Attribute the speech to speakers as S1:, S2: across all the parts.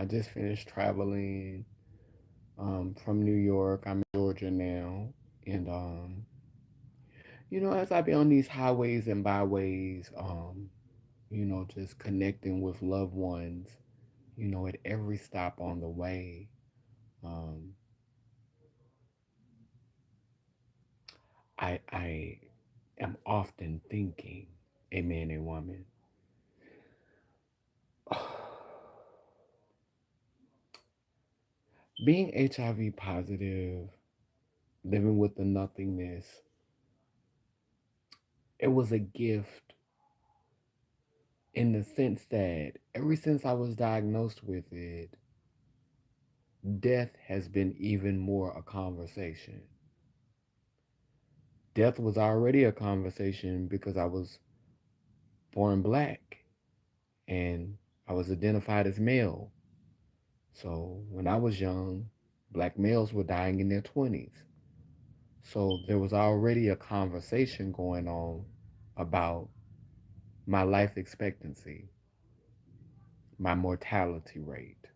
S1: I just finished traveling from New York. I'm in Georgia now. And, as I be on these highways and byways, just connecting with loved ones, at every stop on the way, um, I am often thinking, a man and woman, being HIV positive, living with the nothingness, it was a gift in the sense that ever since I was diagnosed with it, death has been even more a conversation. Death was already a conversation because I was born black and I was identified as male. So when I was young, black males were dying in their 20s. So there was already a conversation going on about my life expectancy, my mortality rate.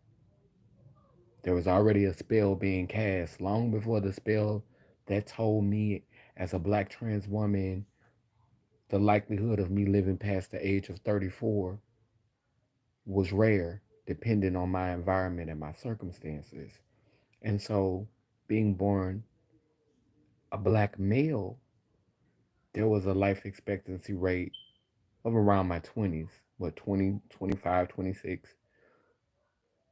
S1: There was already a spell being cast long before the spell that told me, as a black trans woman, the likelihood of me living past the age of 34 was rare, depending on my environment and my circumstances. And so, being born a black male, there was a life expectancy rate of around my 20s, what, 20, 25, 26.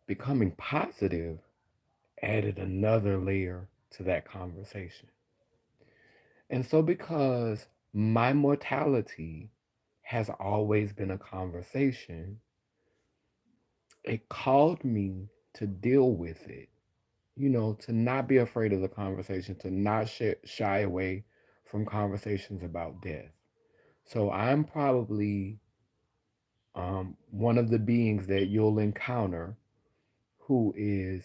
S1: Becoming positive added another layer to that conversation. And so, because my mortality has always been a conversation, it called me to deal with it, to not be afraid of the conversation, to not shy away from conversations about death. So, I'm probably one of the beings that you'll encounter who is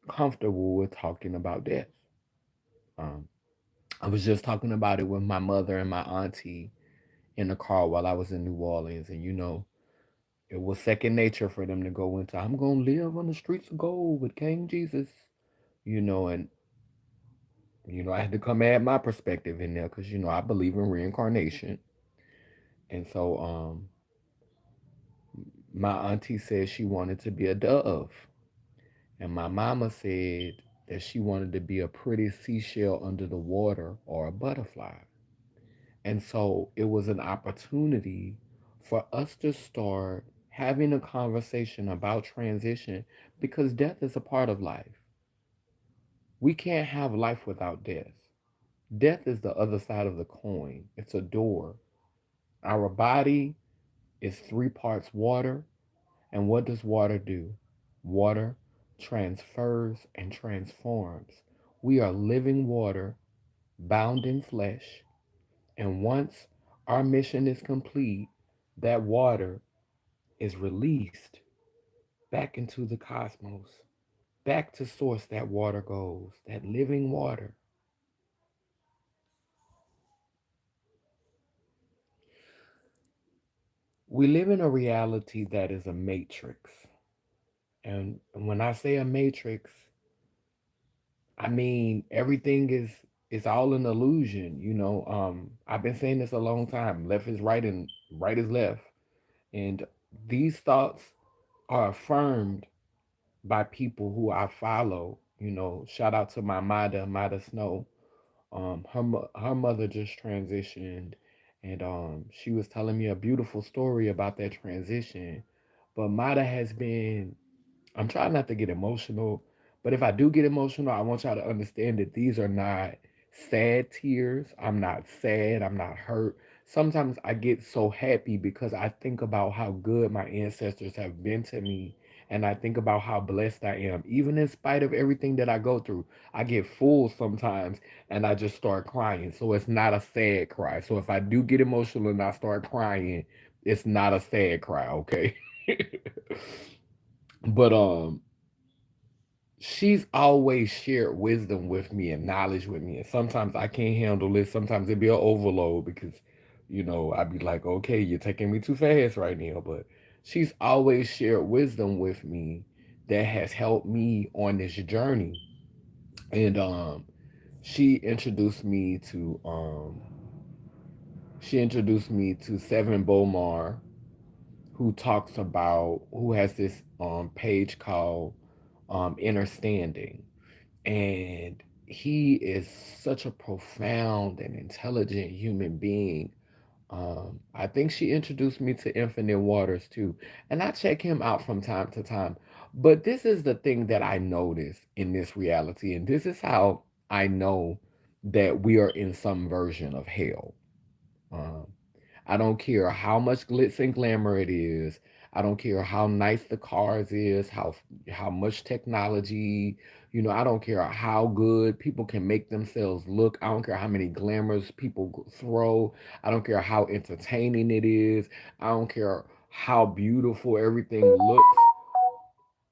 S1: comfortable with talking about death. Um, I was just talking about it with my mother and my auntie in the car while I was in New Orleans. And, it was second nature for them to go into, I'm going to live on the streets of gold with King Jesus, and, I had to come add my perspective in there because, I believe in reincarnation. And so my auntie said she wanted to be a dove. And my mama said that she wanted to be a pretty seashell under the water or a butterfly. And so it was an opportunity for us to start having a conversation about transition because death is a part of life. We can't have life without death. Death is the other side of the coin, it's a door. Our body is three parts water. And what does water do? Water transfers and transforms. We are living water bound in flesh. And once our mission is complete, that water is released back into the cosmos, back to source that water goes, that living water. We live in a reality that is a matrix. And when I say a matrix, I mean everything is all an illusion, I've been saying this a long time. Left is right and right is left. And these thoughts are affirmed by people who I follow. Shout out to my Mada Snow. Her mother just transitioned, and she was telling me a beautiful story about that transition. But Mada has been. I'm trying not to get emotional, but if I do get emotional, I want y'all to understand that these are not sad tears. I'm not sad. I'm not hurt. Sometimes I get so happy because I think about how good my ancestors have been to me. And I think about how blessed I am. Even in spite of everything that I go through, I get full sometimes and I just start crying. So it's not a sad cry. So if I do get emotional and I start crying, it's not a sad cry, okay? But she's always shared wisdom with me and knowledge with me. And sometimes I can't handle it. Sometimes it'd be an overload because, I'd be like, okay, you're taking me too fast right now. But she's always shared wisdom with me that has helped me on this journey. And she introduced me to Seven Bomar, who has this page called Understanding. And he is such a profound and intelligent human being. I think she introduced me to Infinite Waters too. And I check him out from time to time. But this is the thing that I notice in this reality. And this is how I know that we are in some version of hell. Um, I don't care how much glitz and glamour it is. I don't care how nice the cars is, how much technology, I don't care how good people can make themselves look. I don't care how many glamours people throw. I don't care how entertaining it is. I don't care how beautiful everything looks.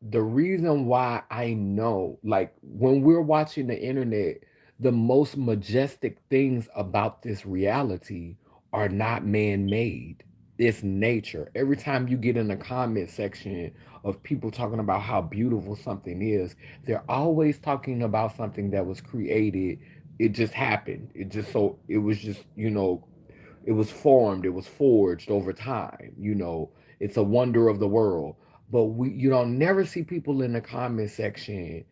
S1: The reason why I know, like when we're watching the internet, the most majestic things about this reality are not man made. It's nature. Every time you get in the comment section of people talking about how beautiful something is, they're always talking about something that was created. It just happened. It was just, it was formed, it was forged over time. It's a wonder of the world. But you don't never see people in the comment section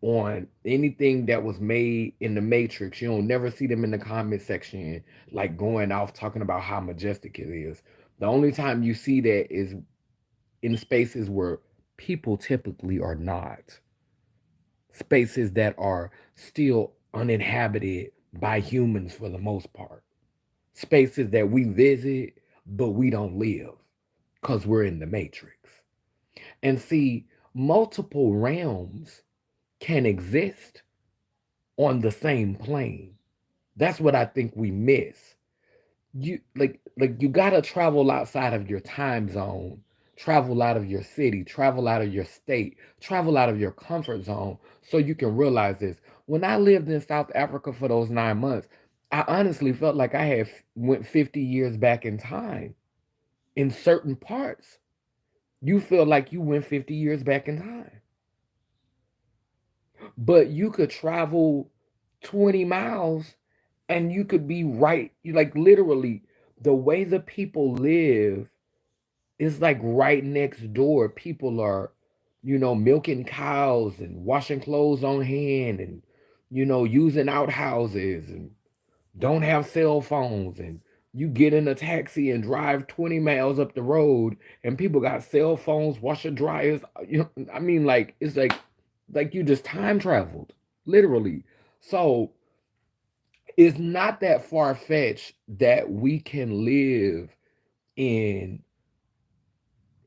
S1: on anything that was made in the Matrix. You don't never see them in the comment section like going off talking about how majestic it is. The only time you see that is in spaces where people typically are not. Spaces that are still uninhabited by humans for the most part. Spaces that we visit, but we don't live because we're in the matrix. And see, multiple realms can exist on the same plane. That's what I think we miss. You you gotta travel outside of your time zone, travel out of your city, travel out of your state, travel out of your comfort zone so you can realize this. When I lived in South Africa for those 9 months, I honestly felt like I had went 50 years back in time. In certain parts, you feel like you went 50 years back in time. But you could travel 20 miles and you could be right. You like literally the way the people live is like right next door. People are, milking cows and washing clothes on hand and, using outhouses and don't have cell phones, and you get in a taxi and drive 20 miles up the road and people got cell phones, washer dryers. I mean, like it's like you just time traveled, literally. So it's not that far fetched that we can live in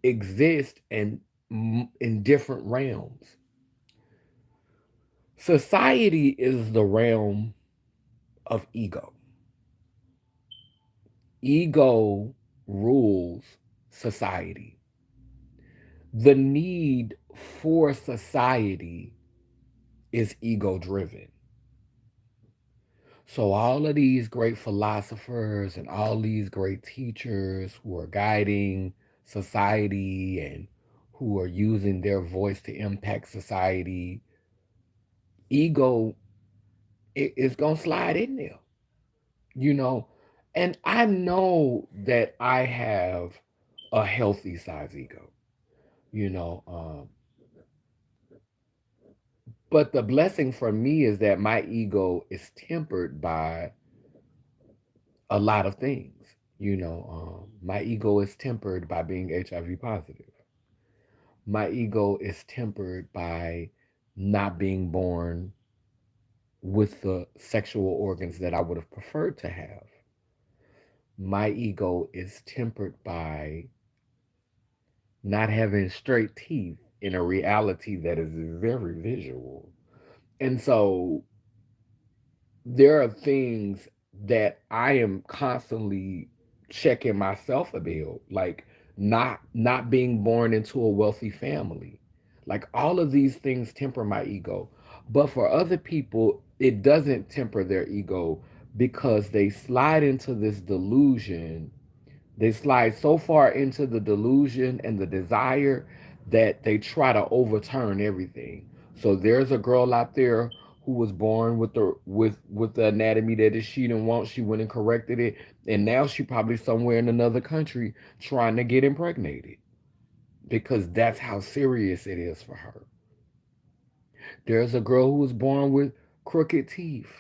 S1: exist and in different realms. Society is the realm of ego. Ego rules society. The need for society is ego driven. So, all of these great philosophers and all these great teachers who are guiding society and who are using their voice to impact society, ego is going to slide in there, you know. And I know that I have a healthy size ego, you know. But the blessing for me is that my ego is tempered by a lot of things. My ego is tempered by being HIV positive. My ego is tempered by not being born with the sexual organs that I would have preferred to have. My ego is tempered by not having straight teeth in a reality that is very visual. And so there are things that I am constantly checking myself about, like not being born into a wealthy family. Like all of these things temper my ego. But for other people, it doesn't temper their ego because they slide into this delusion. They slide so far into the delusion and the desire that they try to overturn everything. So there's a girl out there who was born with the anatomy that she didn't want. She went and corrected it, and now she probably somewhere in another country trying to get impregnated because that's how serious it is for her. There's a girl who was born with crooked teeth,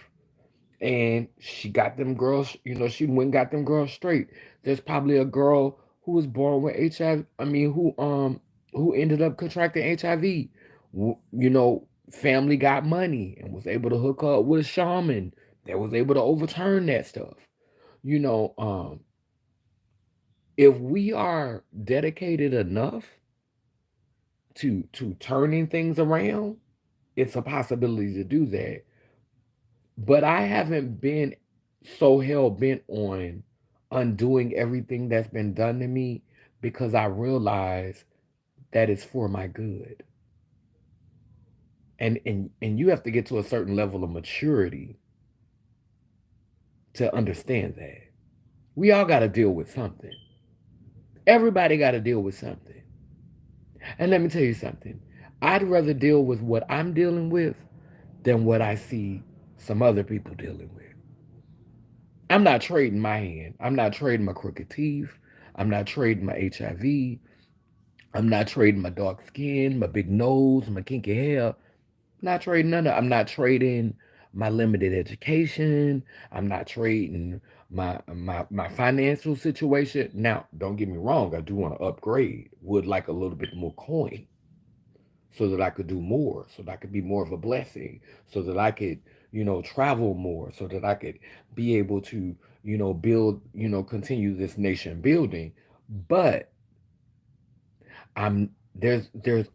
S1: and she got them girls. She went and got them girls straight. There's probably a girl who was born with HIV. I mean, who ended up contracting HIV. Family got money and was able to hook up with a shaman that was able to overturn that stuff. You know, um, if we are dedicated enough to turning things around, it's a possibility to do that. But I haven't been so hell bent on undoing everything that's been done to me because I realize that it's for my good. And you have to get to a certain level of maturity to understand that. We all got to deal with something. Everybody got to deal with something. And let me tell you something. I'd rather deal with what I'm dealing with than what I see some other people dealing with. I'm not trading my hand. I'm not trading my crooked teeth. I'm not trading my HIV. I'm not trading my dark skin, my big nose, my kinky hair. I'm not trading none of that. I'm not trading my limited education. I'm not trading my financial situation. Now, don't get me wrong, I do want to upgrade. Would like a little bit more coin so that I could do more, so that I could be more of a blessing, so that I could, travel more, so that I could be able to, build, continue this nation building. But there's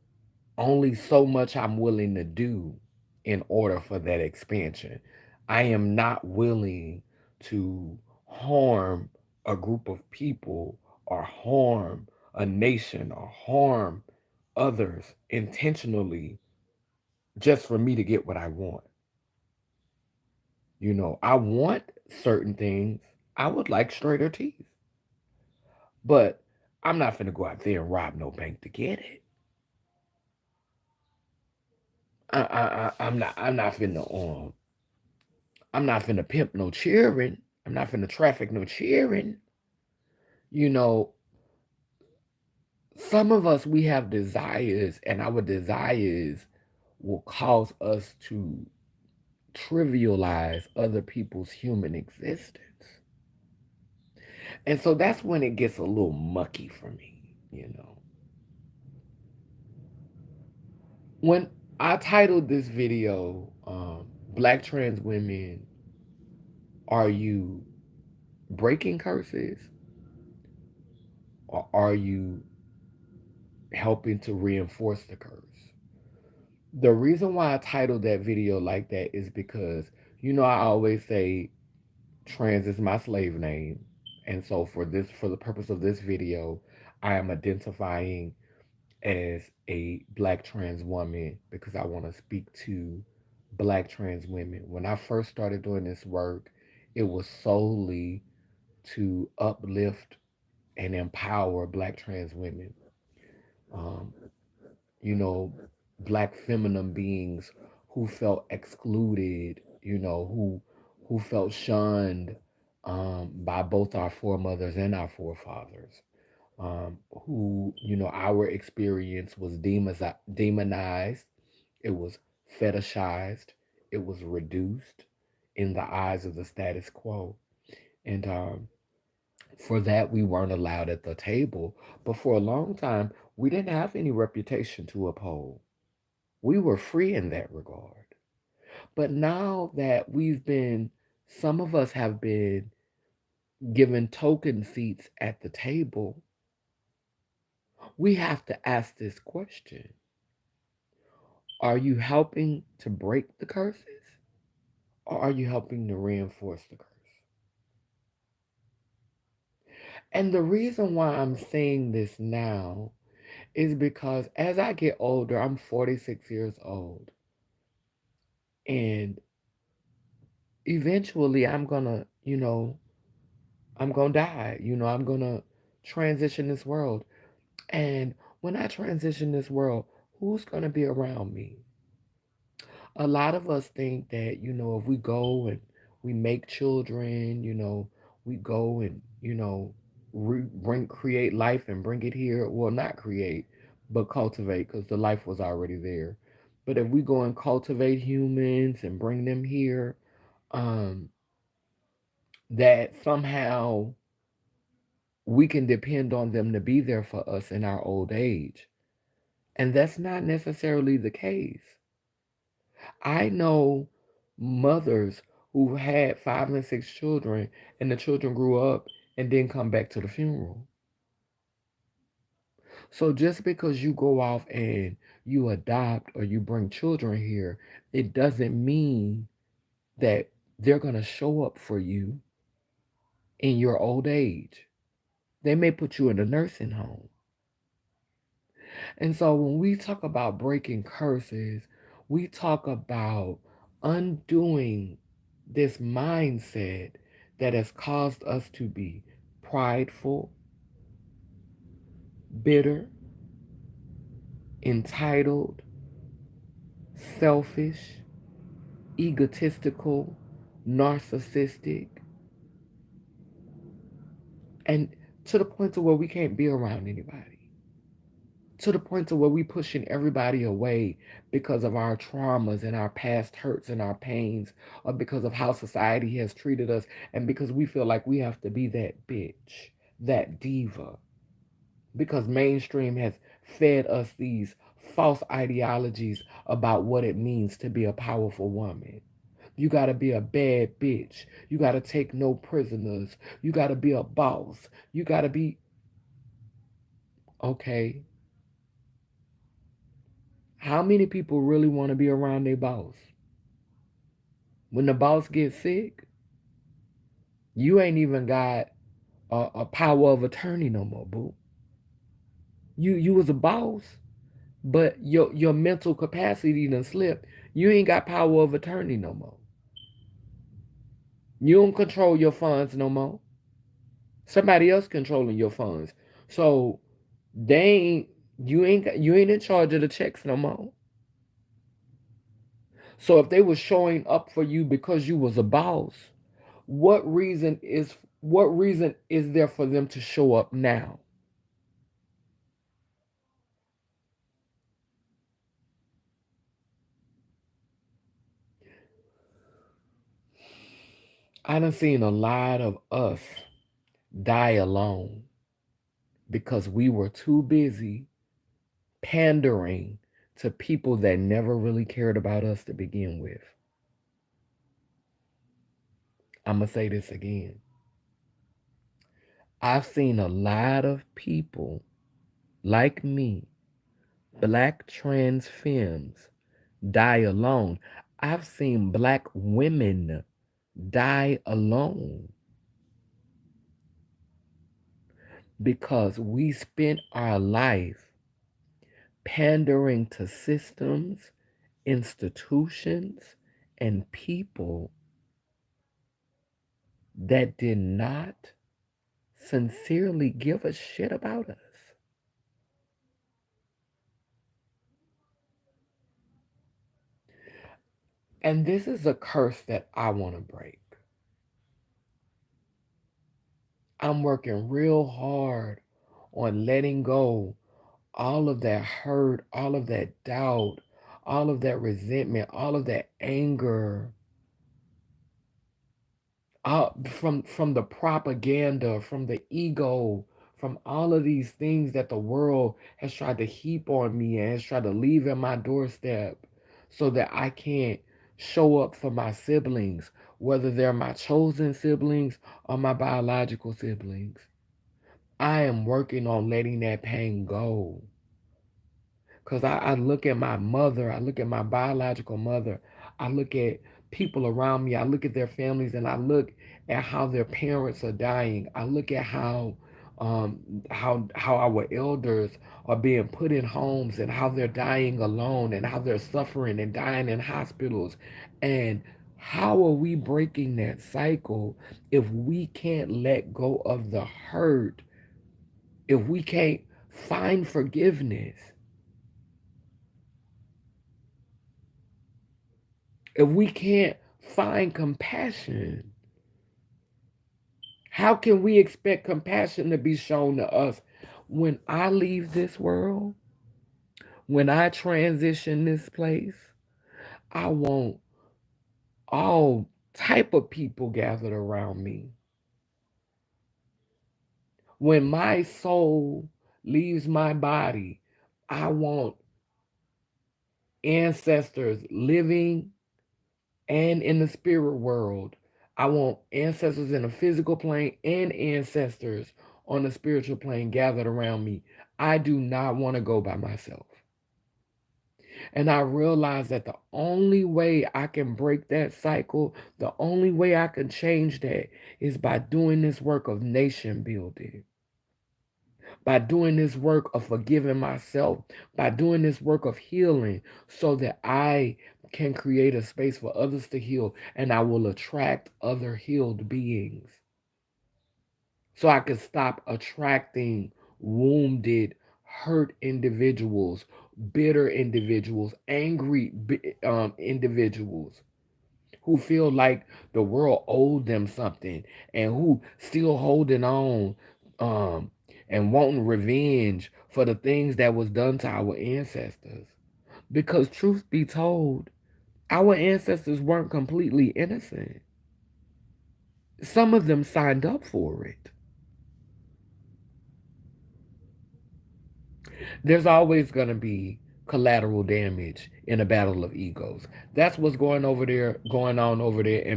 S1: only so much I'm willing to do in order for that expansion. I am not willing to harm a group of people or harm a nation or harm others intentionally just for me to get what I want. I want certain things. I would like straighter teeth, but I'm not finna go out there and rob no bank to get it. I'm not finna pimp no cheering. I'm not finna traffic no cheering. You know, some of us, we have desires, and our desires will cause us to trivialize other people's human existence. And so that's when it gets a little mucky for me. When I titled this video, Black Trans Women, Are You Breaking Curses or Are You Helping to Reinforce the Curse? The reason why I titled that video like that is because, I always say trans is my slave name. And so for the purpose of this video, I am identifying as a black trans woman because I want to speak to black trans women. When I first started doing this work, it was solely to uplift and empower black trans women. Um, you know, black feminine beings who felt excluded, who felt shunned by both our foremothers and our forefathers, who, our experience was demonized, it was fetishized, it was reduced in the eyes of the status quo. And for that, we weren't allowed at the table. But for a long time, we didn't have any reputation to uphold. We were free in that regard. But now that some of us have been given token seats at the table, we have to ask this question: are you helping to break the curses or are you helping to reinforce the curse? And the reason why I'm saying this now is because as I get older, I'm 46 years old, and eventually I'm gonna die. I'm gonna transition this world. And When I transition this world, who's going to be around me? A lot of us think that, if we go and we make children, we go and, create life and bring it here. Well, not create, but cultivate, because the life was already there. But if we go and cultivate humans and bring them here, um, that somehow we can depend on them to be there for us in our old age. And that's not necessarily the case. I know mothers who had five and six children, and the children grew up and didn't come back to the funeral. So just because you go off and you adopt or you bring children here, it doesn't mean that they're going to show up for you in your old age. They may put you in a nursing home. And so when we talk about breaking curses, we talk about undoing this mindset that has caused us to be prideful, bitter, entitled, selfish, egotistical, narcissistic, and to the point to where we can't be around anybody. To the point to where we pushing everybody away because of our traumas and our past hurts and our pains, or because of how society has treated us, and because we feel like we have to be that bitch, that diva, because mainstream has fed us these false ideologies about what it means to be a powerful woman. You got to be a bad bitch. You got to take no prisoners. You got to be a boss. You got to be okay. How many people really want to be around their boss? When the boss gets sick, you ain't even got a power of attorney no more, boo. You was a boss, but your mental capacity done slipped. You ain't got power of attorney no more. You don't control your funds no more. Somebody else controlling your funds. So they ain't you ain't in charge of the checks no more. So if they were showing up for you because you was a boss, what reason is there for them to show up now? I done seen a lot of us die alone because we were too busy pandering to people that never really cared about us to begin with. I'm going to say this again. I've seen a lot of people like me, black trans femmes, die alone. I've seen black women die alone because we spent our life pandering to systems, institutions, and people that did not sincerely give a shit about us. And this is a curse that I want to break. I'm working real hard on letting go all of that hurt, all of that doubt, all of that resentment, all of that anger, from the propaganda, from the ego, from all of these things that the world has tried to heap on me and has tried to leave at my doorstep so that I can't show up for my siblings, whether they're my chosen siblings or my biological siblings. I am working on letting that pain go. Because I look at my mother, I look at my biological mother, I look at people around me, I look at their families, and I look at how their parents are dying. I look at how our elders are being put in homes and how they're dying alone and how they're suffering and dying in hospitals. And how are we breaking that cycle if we can't let go of the hurt, if we can't find forgiveness, if we can't find compassion, how can we expect compassion to be shown to us? When I leave this world, when I transition this place, I want all type of people gathered around me. When my soul leaves my body, I want ancestors living and in the spirit world. I want ancestors in the physical plane and ancestors on the spiritual plane gathered around me. I do not want to go by myself. And I realize that the only way I can break that cycle, the only way I can change that is by doing this work of nation building, by doing this work of forgiving myself, by doing this work of healing so that I can create a space for others to heal and I will attract other healed beings. So I can stop attracting wounded, hurt individuals, bitter individuals, angry individuals who feel like the world owed them something and who still holding on um, and wanting revenge for the things that was done to our ancestors. Because truth be told, our ancestors weren't completely innocent. Some of them signed up for it. There's always going to be collateral damage in a battle of egos. That's what's going on over there and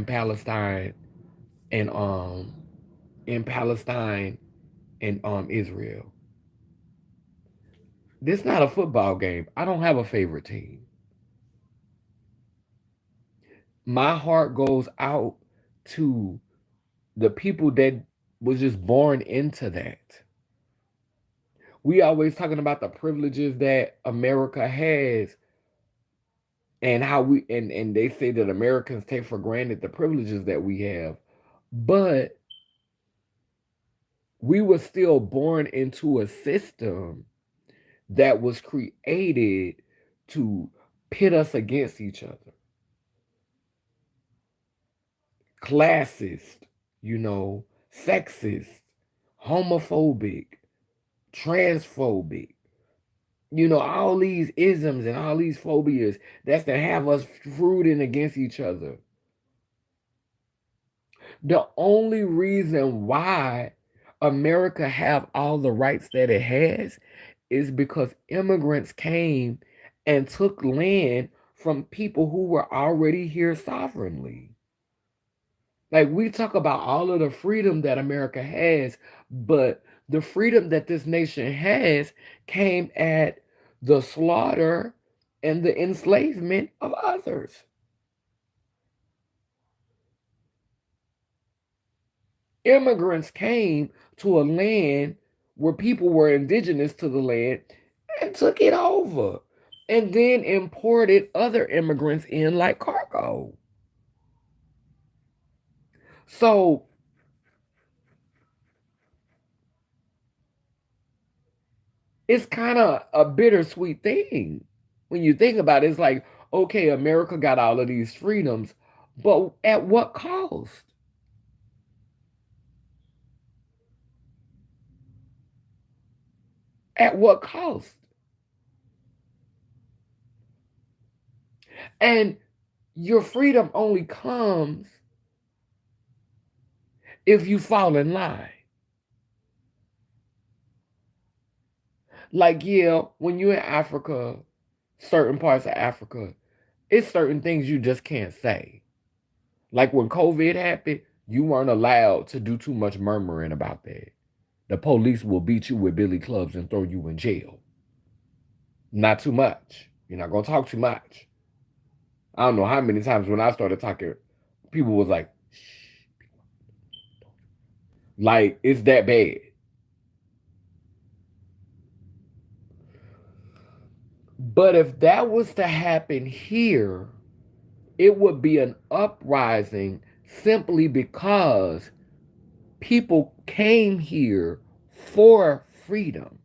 S1: in Palestine and Israel. This is not a football game. I don't have a favorite team. My heart goes out to the people that was just born into that. We always talking about the privileges that America has and how and they say that Americans take for granted the privileges that we have. But we were still born into a system that was created to pit us against each other. Classist, sexist, homophobic, transphobic, all these isms and all these phobias that's to have us rooting against each other. The only reason why America have all the rights that it has is because immigrants came and took land from people who were already here sovereignly. Like we talk about all of the freedom that America has, but the freedom that this nation has came at the slaughter and the enslavement of others. Immigrants came to a land where people were indigenous to the land and took it over and then imported other immigrants in like cargo. So it's kind of a bittersweet thing when you think about it. It's like, okay, America got all of these freedoms, but at what cost? At what cost? And your freedom only comes if you fall in line. Like, yeah, when you're in Africa, certain parts of Africa, it's certain things you just can't say. Like when COVID happened, you weren't allowed to do too much murmuring about that. The police will beat you with billy clubs and throw you in jail. Not too much. You're not gonna talk too much. I don't know how many times when I started talking, people was like, shh, like it's that bad. But if that was to happen here, it would be an uprising simply because people came here for freedom.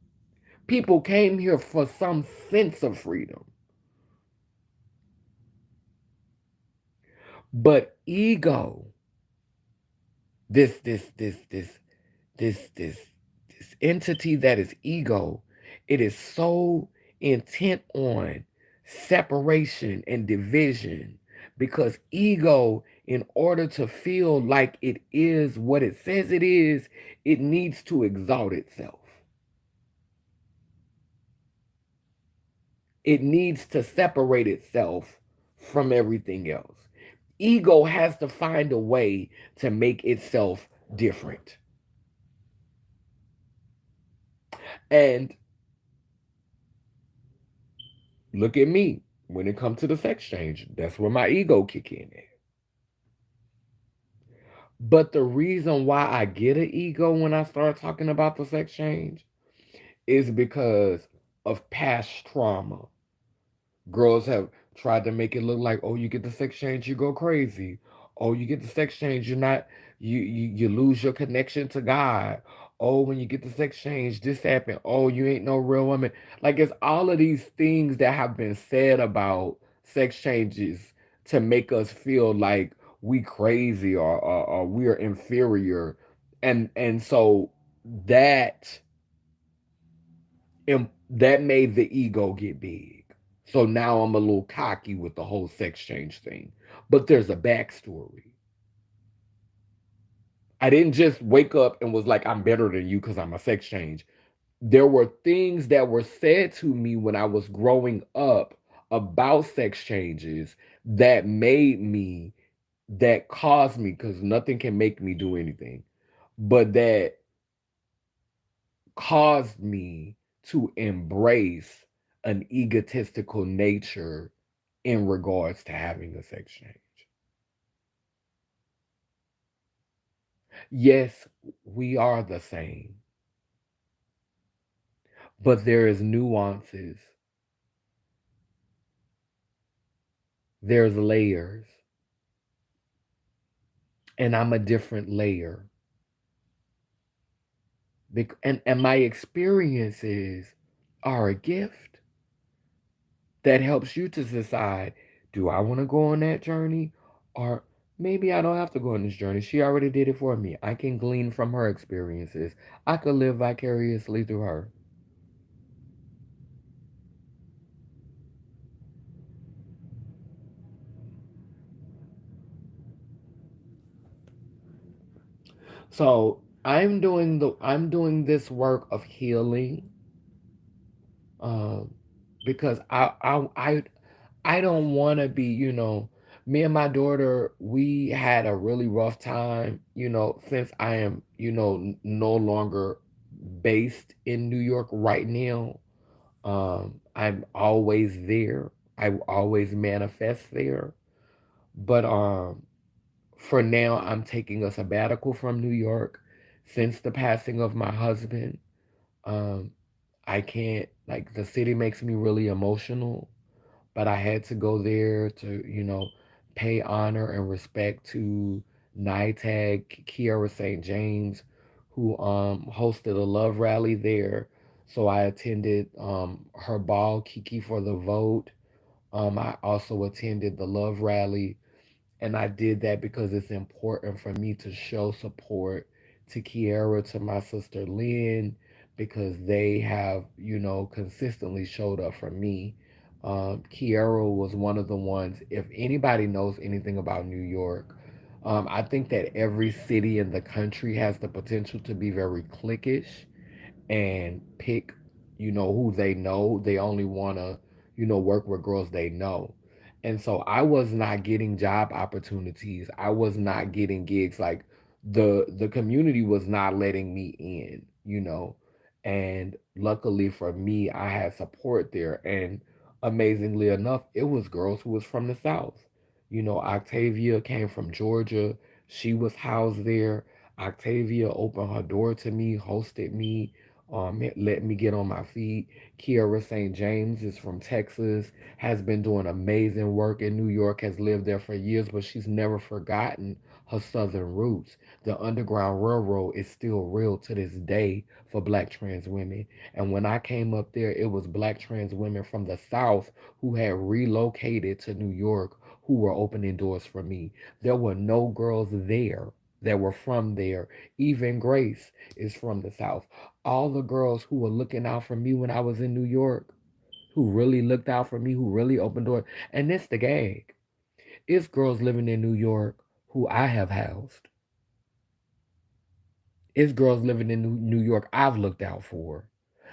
S1: People came here for some sense of freedom. But ego, this, this, this, this, this, this, this entity that is ego, it is so intent on separation and division because ego, in order to feel like it is what it says it needs to exalt itself. It needs to separate itself from everything else. Ego has to find a way to make itself different. And look at me. When it comes to the sex change, that's where my ego kick in at. But the reason why I get an ego when I start talking about the sex change is because of past trauma. Girls have tried to make it look like, oh, you get the sex change, you go crazy. Oh, you get the sex change, you're not, you lose your connection to God. Oh, when you get the sex change, this happened. Oh, you ain't no real woman. Like it's all of these things that have been said about sex changes to make us feel like we crazy or we're inferior. And so that that made the ego get big. So now I'm a little cocky with the whole sex change thing. But there's a backstory. I didn't just wake up and was like, I'm better than you because I'm a sex change. There were things that were said to me when I was growing up about sex changes that made me, that caused me, because nothing can make me do anything, but that caused me to embrace an egotistical nature in regards to having a sex change. Yes, we are the same, but there is nuances. There's layers, and I'm a different layer. And my experiences are a gift that helps you to decide, do I want to go on that journey? Or maybe I don't have to go on this journey. She already did it for me. I can glean from her experiences. I could live vicariously through her. So I'm doing this work of healing, um, because I don't want to be, me and my daughter, we had a really rough time, since I am, no longer based in New York right now. I'm always there. I always manifest there. But for now, I'm taking a sabbatical from New York since the passing of my husband. Um, I can't, like, the city makes me really emotional, but I had to go there to, pay honor and respect to NITAG, Kiara St. James, who hosted a love rally there. So I attended her ball, Kiki for the Vote. I also attended the love rally, and I did that because it's important for me to show support to Kiara, to my sister Lynn, because they have, consistently showed up for me. Kiara was one of the ones, if anybody knows anything about New York, I think that every city in the country has the potential to be very cliquish and pick, who they know. They only want to, work with girls they know. And so I was not getting job opportunities. I was not getting gigs. Like the community was not letting me in, And luckily for me, I had support there. And amazingly enough, it was girls who was from the South. Octavia came from Georgia. She was housed there. Octavia opened her door to me, hosted me. let me get on my feet. Kiara St. James is from Texas, has been doing amazing work in New York, has lived there for years, but she's never forgotten her southern roots. The Underground Railroad is still real to this day for black trans women. And when I came up there, it was black trans women from the South who had relocated to New York who were opening doors for me. There were no girls there that were from there. Even Grace is from the South. All the girls who were looking out for me when I was in New York, who really looked out for me, who really opened doors. And this the gag. It's girls living in New York who I have housed. It's girls living in New York I've looked out for.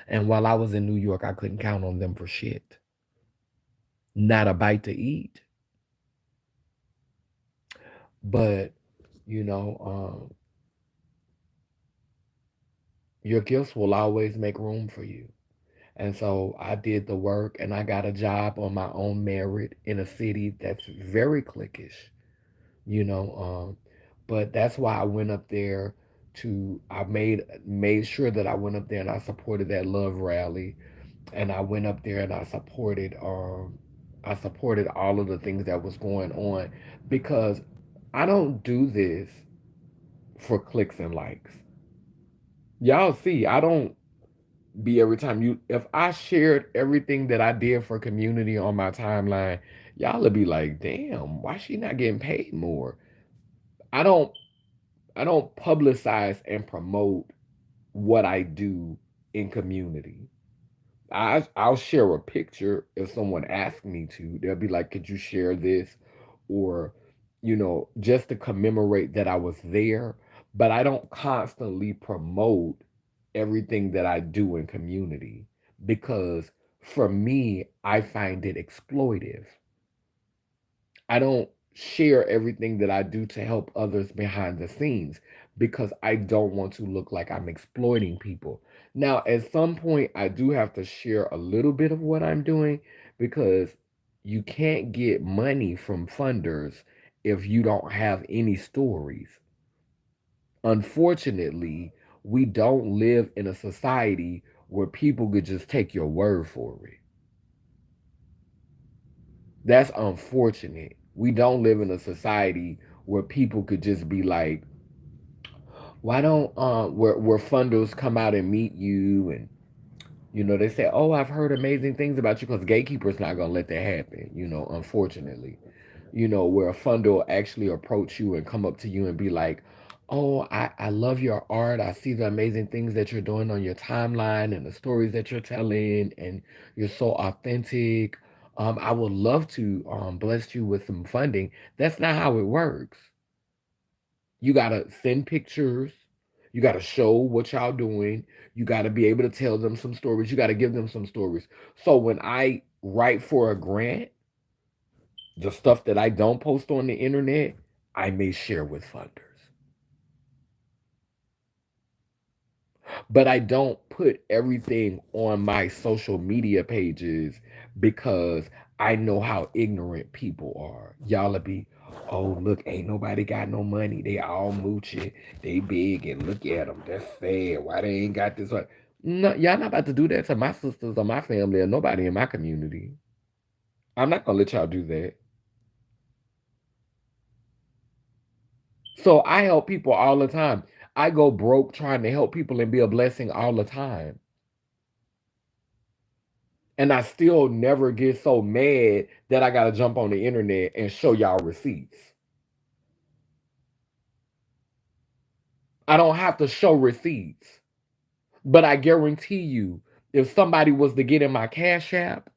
S1: And while I was in New York, I couldn't count on them for shit. Not a bite to eat. But, you know, your gifts will always make room for you. And so I did the work and I got a job on my own merit in a city that's very cliquish, you know. But that's why I went up there I made sure that I went up there and I supported that love rally. And I went up there and I supported all of the things that was going on because I don't do this for clicks and likes. Y'all see, I don't be every time you if I shared everything that I did for community on my timeline, y'all would be like, damn, why she not getting paid more? I don't I don't publicize and promote what I do in community. I'll share a picture if someone asks me to. They'll be like, could you share this? Or, just to commemorate that I was there. But I don't constantly promote everything that I do in community because for me, I find it exploitive. I don't share everything that I do to help others behind the scenes because I don't want to look like I'm exploiting people. Now, at some point, I do have to share a little bit of what I'm doing because you can't get money from funders if you don't have any stories. Unfortunately, we don't live in a society where people could just take your word for it. That's unfortunate. We don't live in a society where people could just be like, why don't where funders come out and meet you and they say, oh, I've heard amazing things about you because gatekeepers not gonna let that happen, unfortunately. Where a funder will actually approach you and come up to you and be like, oh, I love your art. I see the amazing things that you're doing on your timeline and the stories that you're telling, and you're so authentic. I would love to bless you with some funding. That's not how it works. You gotta send pictures. You gotta show what y'all doing. You gotta be able to tell them some stories. You gotta give them some stories. So when I write for a grant, the stuff that I don't post on the internet, I may share with funders. But I don't put everything on my social media pages because I know how ignorant people are. Y'all'll be, oh, look, ain't nobody got no money. They all mooching. They big and look at them. That's sad. Why they ain't got this? No, y'all not about to do that to my sisters or my family or nobody in my community. I'm not gonna let y'all do that. So I help people all the time. I go broke trying to help people and be a blessing all the time. And I still never get so mad that I gotta jump on the internet and show y'all receipts. I don't have to show receipts. But I guarantee you, if somebody was to get in my Cash App,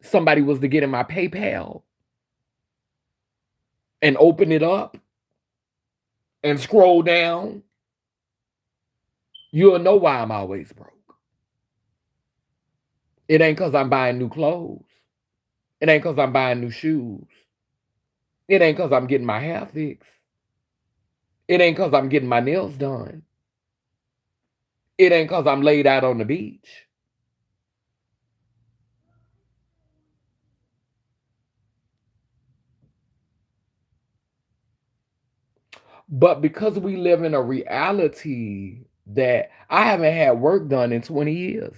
S1: somebody was to get in my PayPal and open it up and scroll down, you'll know why I'm always broke. It ain't because I'm buying new clothes. It ain't because I'm buying new shoes. It ain't because I'm getting my hair fixed. It ain't because I'm getting my nails done. It ain't because I'm laid out on the beach. But because we live in a reality that I haven't had work done in 20 years.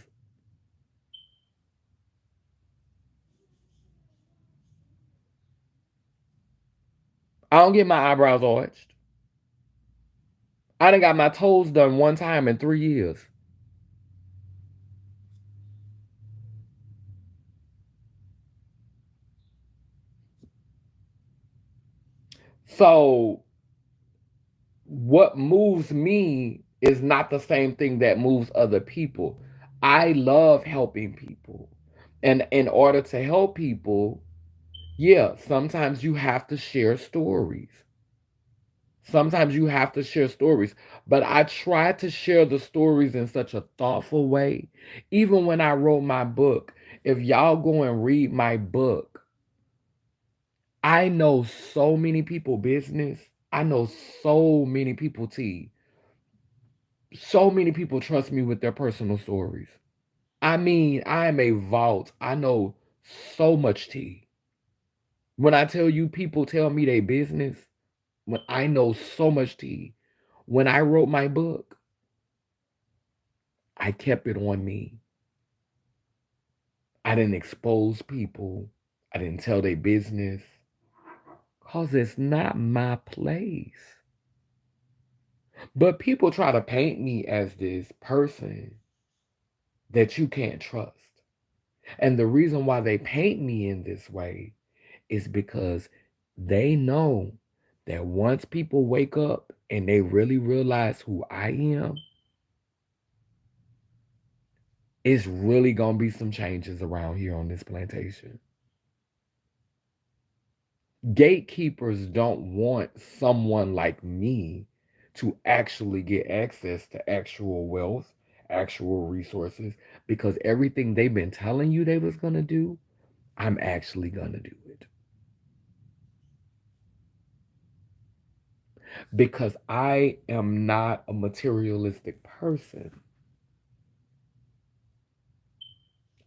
S1: I don't get my eyebrows arched. I done got my toes done one time in 3 years. So what moves me is not the same thing that moves other people. I love helping people. And in order to help people, yeah, sometimes you have to share stories. Sometimes you have to share stories, but I try to share the stories in such a thoughtful way. Even when I wrote my book, if y'all go and read my book, I know so many people business. I know so many people tea. So many people trust me with their personal stories. I mean, I am a vault. I know so much tea. When I tell you people tell me they business, when I know so much tea. When I wrote my book, I kept it on me. I didn't expose people. I didn't tell their business because it's not my place. But people try to paint me as this person that you can't trust. And the reason why they paint me in this way is because they know that once people wake up and they really realize who I am, it's really going to be some changes around here on this plantation. Gatekeepers don't want someone like me to actually get access to actual wealth, actual resources, because everything they've been telling you they was going to do, I'm actually going to do it. Because I am not a materialistic person.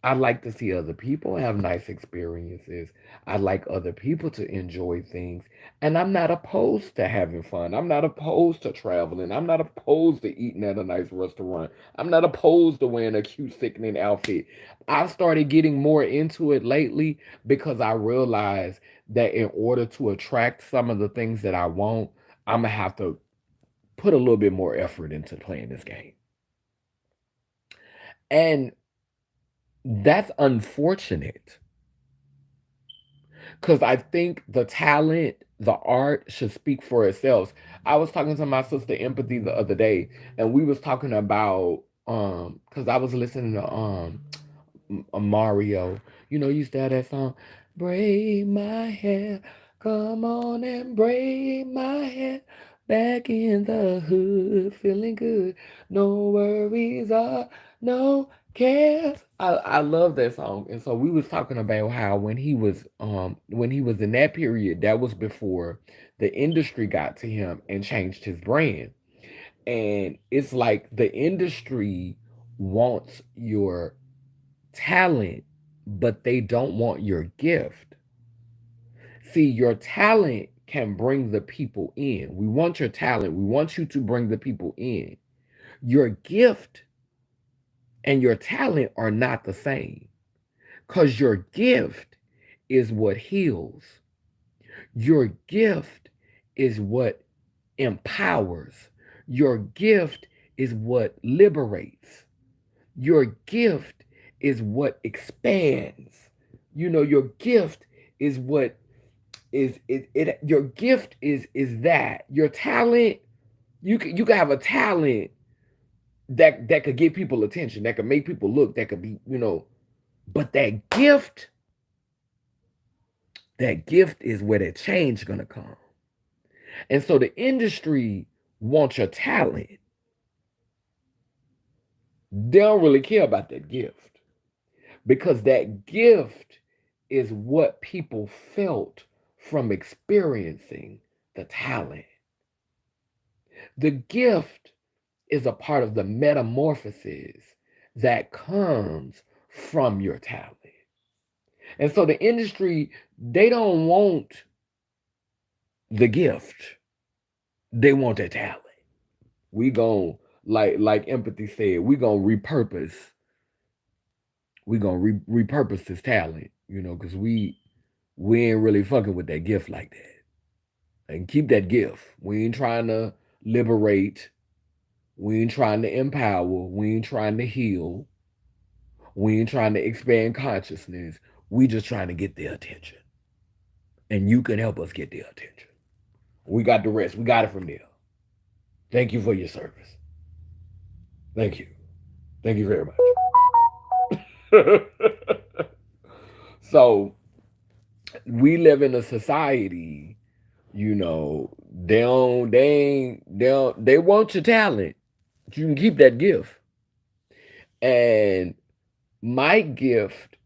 S1: I like to see other people have nice experiences. I like other people to enjoy things. And I'm not opposed to having fun. I'm not opposed to traveling. I'm not opposed to eating at a nice restaurant. I'm not opposed to wearing a cute, sickening outfit. I started getting more into it lately because I realized that in order to attract some of the things that I want, I'm going to have to put a little bit more effort into playing this game. And that's unfortunate because I think the talent, the art should speak for itself. I was talking to my sister Empathy the other day, and we was talking about because I was listening to Mario. You know, you used to have that song, "Braid my hair, come on and braid my hair." Back in the hood, feeling good, no worries, no cares. I love that song, and so we was talking about how when he was in that period, that was before the industry got to him and changed his brand, and it's like the industry wants your talent, but they don't want your gift. See, your talent can bring the people in. We want your talent. We want you to bring the people in. Your gift and your talent are not the same because your gift is what heals. Your gift is what empowers. Your gift is what liberates. Your gift is what expands. You know, your gift is what is it your gift is that. Your talent, you can have a talent that could get people attention, that could make people look, that could be, but that gift is where that change gonna come. And so the industry wants your talent. They don't really care about that gift because that gift is what people felt from experiencing the talent. The gift is a part of the metamorphosis that comes from your talent. And so the industry, they don't want the gift. They want the talent. We gon' like empathy said, we gonna repurpose this talent, because we ain't really fucking with that gift like that. And keep that gift. We ain't trying to liberate. We ain't trying to empower. We ain't trying to heal. We ain't trying to expand consciousness. We just trying to get their attention. And you can help us get their attention. We got the rest. We got it from there. Thank you for your service. Thank you. Thank you very much. So we live in a society, they want your talent. You can keep that gift. And my gift,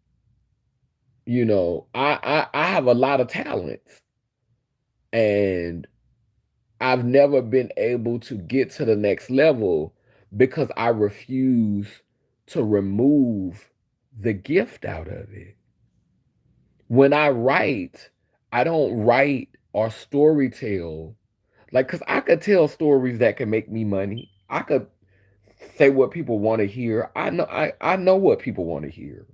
S1: I have a lot of talents, and I've never been able to get to the next level because I refuse to remove the gift out of it. When I write, I don't write or story tell. Like, because I could tell stories that can make me money. I could say what people want to hear. I know what people want to hear.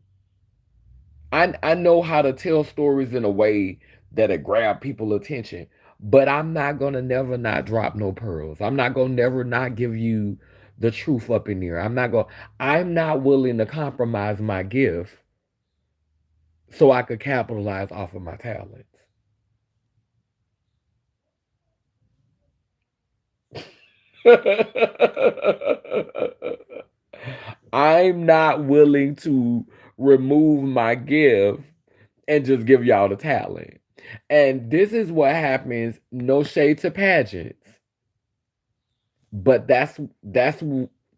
S1: I know how to tell stories in a way that'll grab people attention. But I'm not gonna never not drop no pearls. I'm not gonna never not give you the truth up in there. I'm not willing to compromise my gift so I could capitalize off of my talents. I'm not willing to remove my gift and just give y'all the talent. And this is what happens. No shade to pageants, but that's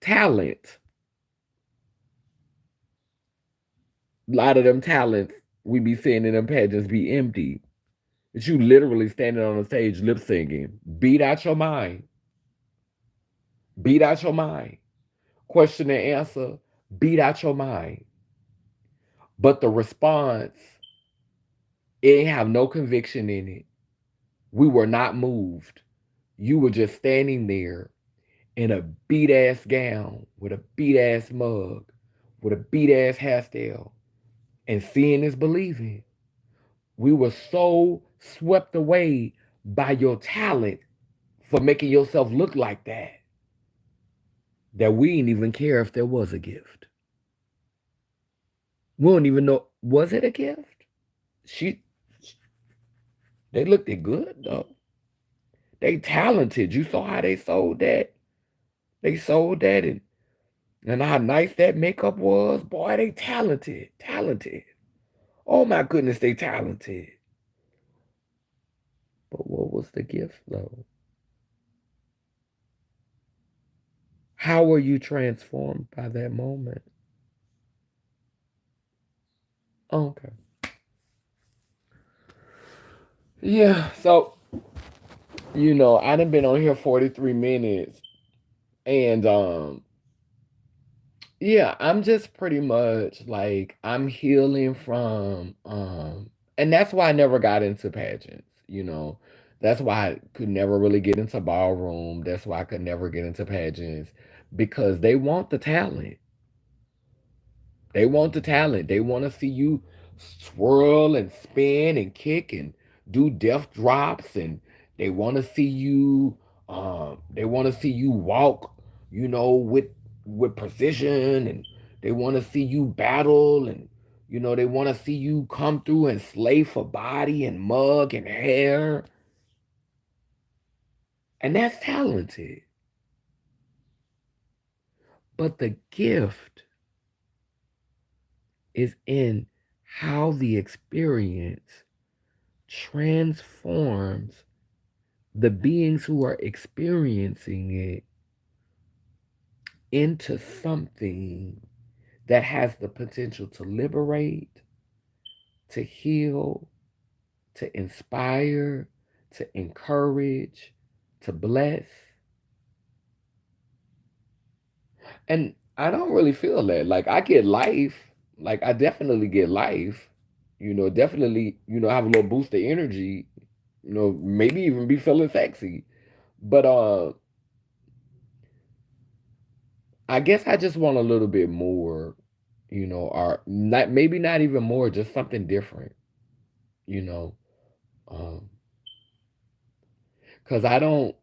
S1: talent. A lot of them talents we be seeing in them pageants be empty. It's you literally standing on the stage lip singing. Beat out your mind. Beat out your mind. Question and answer. Beat out your mind. But the response, it ain't have no conviction in it. We were not moved. You were just standing there in a beat ass gown with a beat ass mug with a beat ass hairstyle. And seeing is believing. We were so swept away by your talent for making yourself look like that we didn't even care if there was a gift. We don't even know, was it a gift? She they looked it good though. They talented. You saw how they sold that. They sold that, and how nice that makeup was. Boy, they talented. Talented. Oh my goodness, they talented. But what was the gift though? How were you transformed by that moment? Oh, okay. Yeah, so I done been on here 43 minutes, and yeah, I'm just pretty much like I'm healing from and that's why I never got into pageants. That's why I could never really get into ballroom. That's why I could never get into pageants, because they want the talent. They want the talent. They want to see you swirl and spin and kick and do death drops, and they want to see you walk, with precision, and they want to see you battle, and they want to see you come through and slay for body and mug and hair. And that's talented. But the gift is in how the experience transforms the beings who are experiencing it into something that has the potential to liberate, to heal, to inspire, to encourage, to bless. And I don't really feel that. Like, I get life. Like, I definitely get life. Definitely, have a little boost of energy, maybe even be feeling sexy. But I guess I just want a little bit more, or not, maybe not even more, just something different, you know. Um, because I don't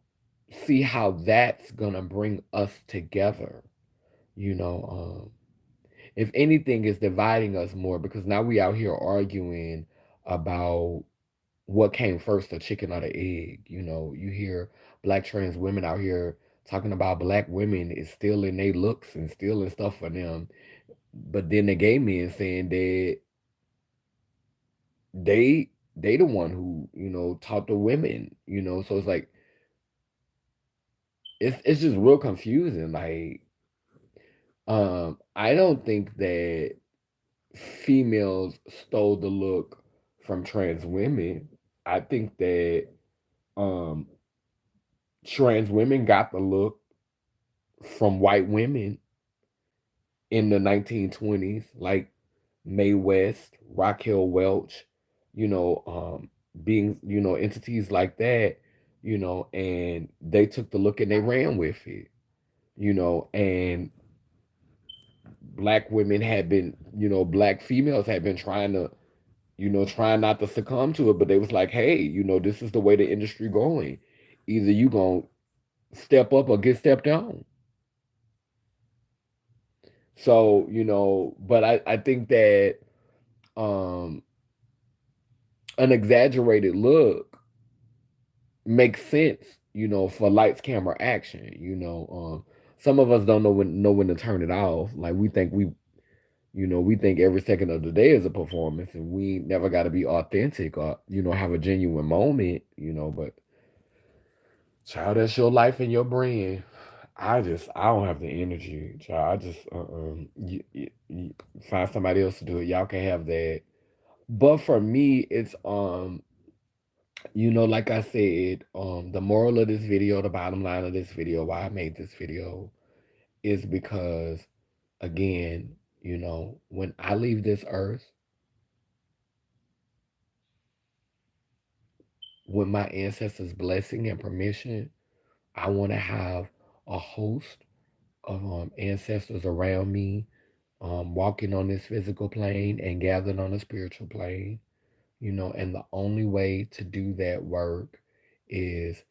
S1: see how that's gonna bring us together, you know. If anything is dividing us more, because now we out here arguing about what came first, the chicken or the egg. You hear black trans women out here talking about black women is stealing their looks and stealing stuff for them, but then the gay men saying that they the one who taught the women. So it's like it's just real confusing. Like, I don't think that females stole the look from trans women. I think that um trans women got the look from white women in the 1920s, like Mae West, Raquel Welch, being, entities like that, and they took the look and they ran with it, and black women had been, black females had been trying not to succumb to it, but they was like, hey, this is the way the industry going. Either you gonna step up or get stepped on. So, but I think that um an exaggerated look makes sense, for lights, camera, action. Some of us don't know when to turn it off. Like we think every second of the day is a performance, and we never got to be authentic or have a genuine moment. But child, that's your life and your brand. I don't have the energy, child. I just you find somebody else to do it. Y'all can have that. But for me, it's like I said, the moral of this video, the bottom line of this video, why I made this video is because, again, when I leave this earth, with my ancestors' blessing and permission, I want to have a host of ancestors around me, walking on this physical plane and gathered on the spiritual plane. And the only way to do that work is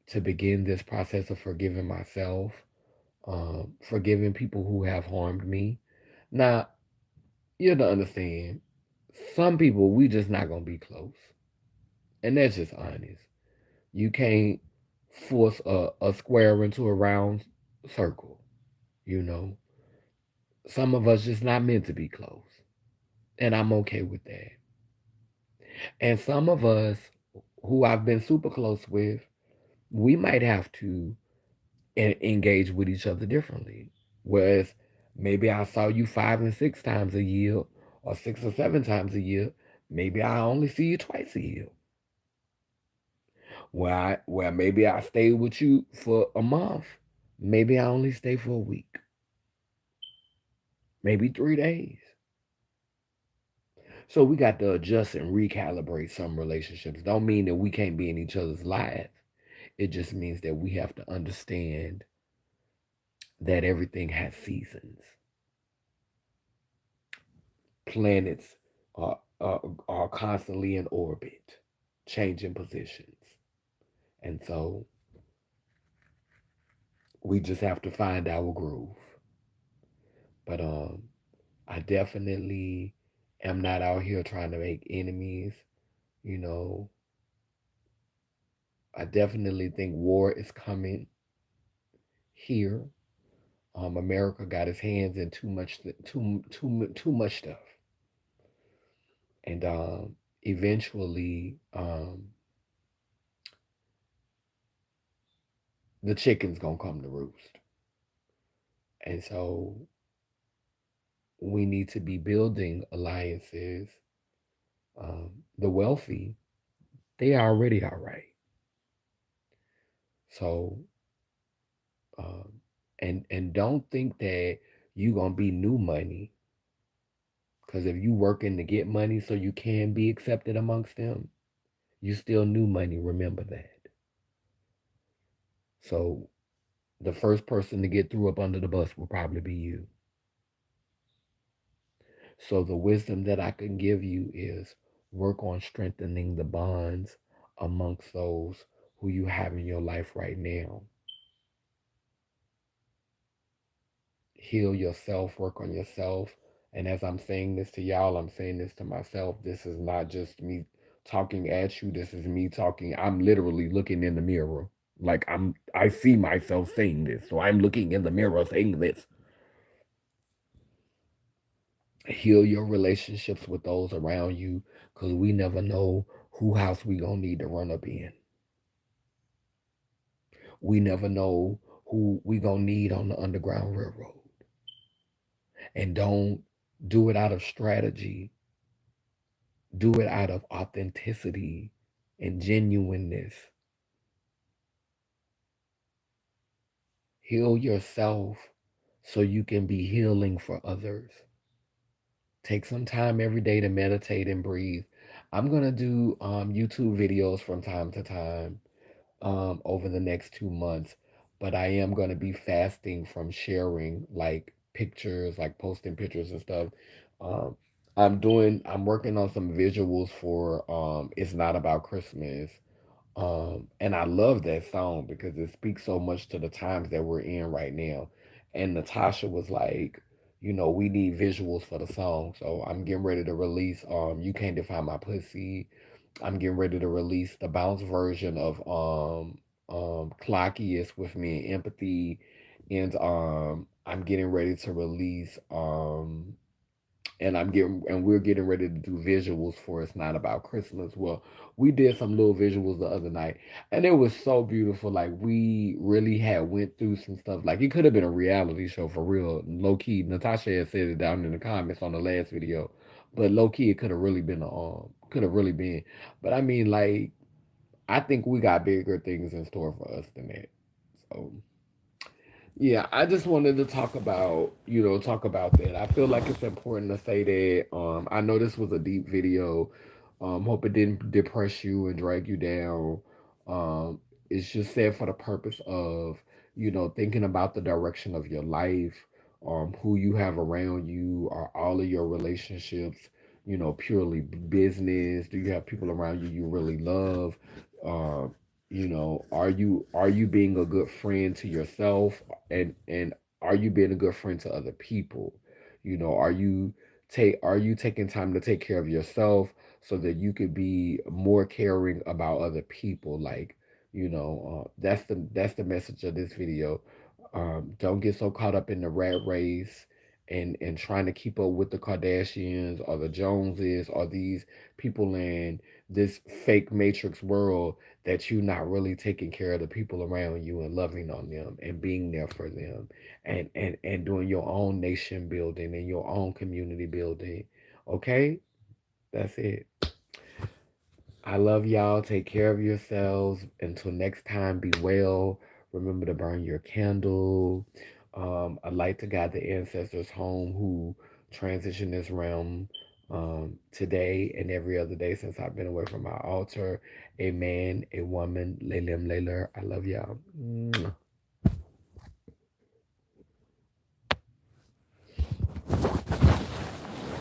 S1: to begin this process of forgiving myself, forgiving people who have harmed me. Now, you have to understand, some people we just not gonna be close, and that's just honest. You can't force a square into a round circle. You know, some of us just not meant to be close, and I'm okay with that. And some of us who I've been super close with, we might have to engage with each other differently. Whereas maybe I saw you 5 and 6 times a year, or 6 or 7 times a year. Maybe I only see you twice a year. Where maybe I stay with you for a month. Maybe I only stay for a week. Maybe 3 days. So we got to adjust and recalibrate some relationships. Don't mean that we can't be in each other's lives. It just means that we have to understand that everything has seasons. Planets are constantly in orbit, changing positions. And so we just have to find our groove. But I definitely am not out here trying to make enemies. You know, I definitely think war is coming here. America got its hands in too much stuff, and eventually, the chicken's gonna come to roost. And so we need to be building alliances. The wealthy, they are already all right. So, um, and don't think that you gonna be new money, because if you working to get money so you can be accepted amongst them, you still new money. Remember that. So The first person to get through up under the bus will probably be you. So the wisdom that I can give you is work on strengthening the bonds amongst those who you have in your life right now. Heal yourself, work on yourself. And as I'm saying this to y'all, I'm saying this to myself. This is not just me talking at you. This is me talking. I'm literally looking in the mirror. Like I see myself saying this. So I'm looking in the mirror saying this. Heal your relationships with those around you, because we never know who house we gonna need to run up in. We never know who we gonna need on the Underground Railroad. And don't do it out of strategy. Do it out of authenticity and genuineness. Heal yourself so you can be healing for others. Take some time every day to meditate and breathe. I'm going to do YouTube videos from time to time over the next 2 months, but I am going to be fasting from sharing like pictures, like posting pictures and stuff. Um, I'm working on some visuals for It's Not About Christmas. And I love that song because it speaks so much to the times that we're in right now. And Natasha was like, we need visuals for the song. So I'm getting ready to release You Can't Define My Pussy. I'm getting ready to release the bounce version of Clockiest with Me and Empathy. And I'm getting ready to release and we're getting ready to do visuals for It's Not About Christmas. Well, we did some little visuals the other night, and it was so beautiful. Like we really had went through some stuff. Like it could have been a reality show for real. Low key, Natasha had said it down in the comments on the last video, but low key, it could have really been. But I mean, like I think we got bigger things in store for us than that. So yeah, I just wanted to talk about that. I feel like it's important to say that. I know this was a deep video. Hope it didn't depress you and drag you down. Um, it's just said for the purpose of, thinking about the direction of your life, who you have around you, are all of your relationships, purely business? Do you have people around you really love? Um, are you being a good friend to yourself, and are you being a good friend to other people? Are you taking time to take care of yourself so that you could be more caring about other people? Like, that's the message of this video. Don't get so caught up in the rat race and trying to keep up with the Kardashians or the Joneses or these people in this fake matrix world, that you're not really taking care of the people around you and loving on them and being there for them, and doing your own nation building and your own community building. Okay? That's it. I love y'all. Take care of yourselves. Until next time, be well. Remember to burn your candle. I'd like to guide the ancestors home who transition this realm today and every other day since I've been away from my altar. A man, a woman, Lelim Layler. I love y'all. Mwah.